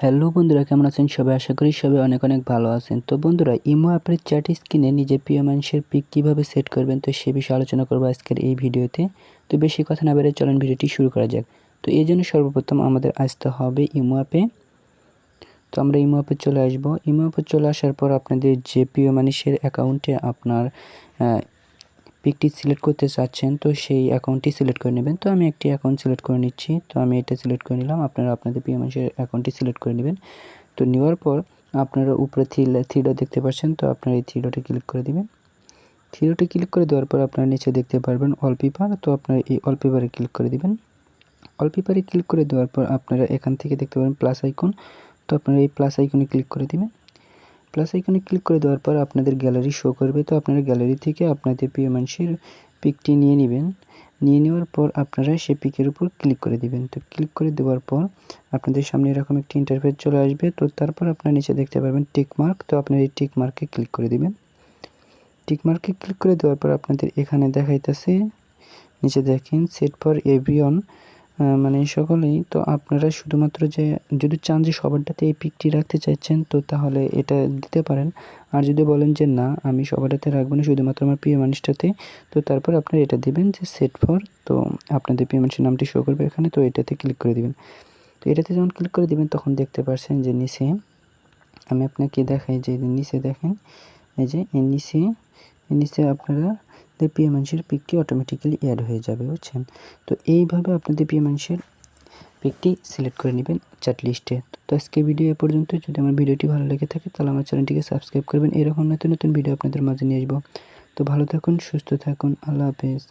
Hello বন্ধুরা, কেমন আছেন সবাই? আশা করি সবাই অনেক অনেক ভালো আছেন। তো বন্ধুরা, ইমো অ্যাপের চ্যাট স্ক্রিনে নিজের প্রিয় মানুষের পিক কীভাবে সেট করবেন, তো সে বিষয়ে আলোচনা করবো আজকের এই ভিডিওতে। তো বেশি কথা না বেরিয়ে চলেন ভিডিওটি শুরু করা যাক। তো এই জন্য সর্বপ্রথম আমাদের আসতে হবে ইমো অ্যাপে। তো আমরা ইমো অ্যাপে চলে আসবো। ইমো অ্যাপে চলে আসার পর আপনাদের যে প্রিয় মানুষের অ্যাকাউন্টে আপনার পিকটি সিলেক্ট করতে চাচ্ছেন, তো সেই অ্যাকাউন্টটি সিলেক্ট করে নেবেন। তো আমি একটি অ্যাকাউন্ট সিলেক্ট করে নিচ্ছি। তো আমি এটা সিলেক্ট করে নিলাম। আপনারা আপনাদের প্রিয় মানুষের অ্যাকাউন্টটি সিলেক্ট করে নেবেন। তো নেওয়ার পর আপনারা উপরে থ্রি ডট দেখতে পাচ্ছেন, তো আপনারা এই থ্রি ডটে ক্লিক করে দিবেন। থ্রি ডটে ক্লিক করে দেওয়ার পর আপনারা নিচে দেখতে পারবেন ওয়ালপেপার, তো আপনারা এই ওয়ালপেপারে ক্লিক করে দিবেন। ওয়ালপেপারে ক্লিক করে দেওয়ার পর আপনারা এখান থেকে দেখতে পাবেন প্লাস আইকন, তো আপনারা এই প্লাস আইকনে ক্লিক করে দিবেন। প্লাস আইকনে ক্লিক করে দেওয়ার পর আপনাদের গ্যালারি শো করবে, তো আপনারা গ্যালারি থেকে আপনাদের প্রিয় মানুষের পিকটি নিয়ে নেবেন। নিয়ে নেওয়ার পর আপনারা সেই পিকের উপর ক্লিক করে দিবেন। তো ক্লিক করে দেওয়ার পর আপনাদের সামনে এরকম একটি ইন্টারফেস চলে আসবে। তো তারপর আপনারা নিচে দেখতে পারবেন টিক মার্ক, তো আপনারা এই টিক মার্কে ক্লিক করে দিবেন। টিক মার্কে ক্লিক করে দেওয়ার পর আপনাদের এখানে দেখাইতেছে, নিচে দেখেন সেট ফর এভরিওয়ান, মানে সকলেই। তো আপনারা শুধুমাত্র যে যদি চান যে সবারটাতে এই পিকটি রাখতে চাইছেন, তো তাহলে এটা দিতে পারেন। আর যদি বলেন যে না, আমি সবারটাতে রাখবো না, শুধুমাত্র আমার প্রিয় মানুষটাতে, তো তারপর আপনারা এটা দিবেন যে সেট ফর, তো আপনাদের প্রিয় মানুষের নামটি শো করবে এখানে, তো এটাতে ক্লিক করে দিবেন। তো এটাতে যখন ক্লিক করে দিবেন তখন দেখতে পাচ্ছেন যে নিচে, আমি আপনাকে দেখাই যে নিচে দেখেন, এই যে এর নিচে আপনারা প্রিয় মানুষের পিকটি অটোমেটিক্যালি অ্যাড হয়ে যাবে, বুঝছেন? তো এইভাবে আপনাদের প্রিয় মানুষের পিকটি সিলেক্ট করে নেবেন চ্যাট লিস্টে। তো আজকে ভিডিও এ পর্যন্ত। যদি আমার ভিডিওটি ভালো লেগে থাকে তাহলে আমার চ্যানেলটিকে সাবস্ক্রাইব করবেন। এরকম নতুন নতুন ভিডিও আপনাদের মাঝে নিয়ে আসবো। তো ভালো থাকুন, সুস্থ থাকুন, আল্লাহ হাফেজ।